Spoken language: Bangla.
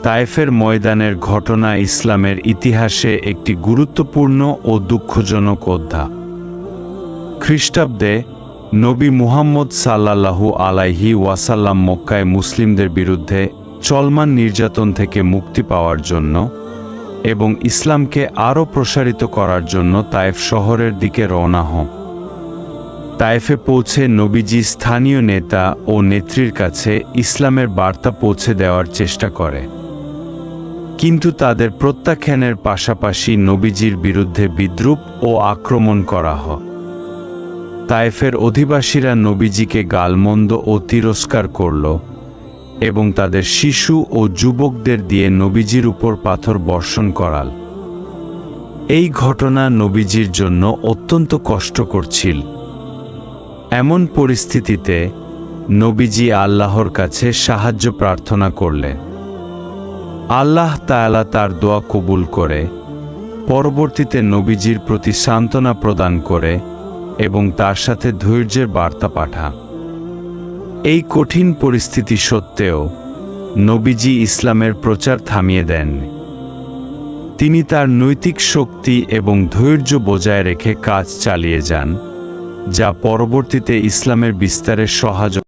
তায়েফের ময়দানের ঘটনা ইসলামের ইতিহাসে একটি গুরুত্বপূর্ণ ও দুঃখজনক অধ্যায়। খ্রিস্টাব্দে নবী মুহাম্মদ সাল্লাল্লাহু আলাইহি ওয়াসাল্লাম মক্কায় মুসলিমদের বিরুদ্ধে চলমান নির্যাতন থেকে মুক্তি পাওয়ার জন্য এবং ইসলামকে আরও প্রসারিত করার জন্য তায়েফ শহরের দিকে রওনা হন। তায়েফে পৌঁছে নবীজি স্থানীয় নেতা ও নেত্রীর কাছে ইসলামের বার্তা পৌঁছে দেওয়ার চেষ্টা করে, কিন্তু তাদের প্রত্যাখ্যানের পাশাপাশি নবীজির বিরুদ্ধে বিদ্রূপ ও আক্রমণ করা হয়। তায়েফের অধিবাসীরা নবীজিকে গালমন্দ ও তিরস্কার করল এবং তাদের শিশু ও যুবকদের দিয়ে নবীজির উপর পাথর বর্ষণ করাল। এই ঘটনা নবীজির জন্য অত্যন্ত কষ্টকর ছিল। এমন পরিস্থিতিতে নবীজি আল্লাহর কাছে সাহায্য প্রার্থনা করলেন। আল্লাহ তাআলা তার দোয়া কবুল করে পরবর্তীতে নবীজির প্রতি সান্ত্বনা প্রদান করে এবং তার সাথে ধৈর্যের বার্তা পাঠান। এই কঠিন পরিস্থিতি সত্ত্বেও নবীজি ইসলামের প্রচার থামিয়ে দেন। তিনি তার নৈতিক শক্তি এবং ধৈর্য বজায় রেখে কাজ চালিয়ে যান, যা পরবর্তীতে ইসলামের বিস্তারে সহায়ক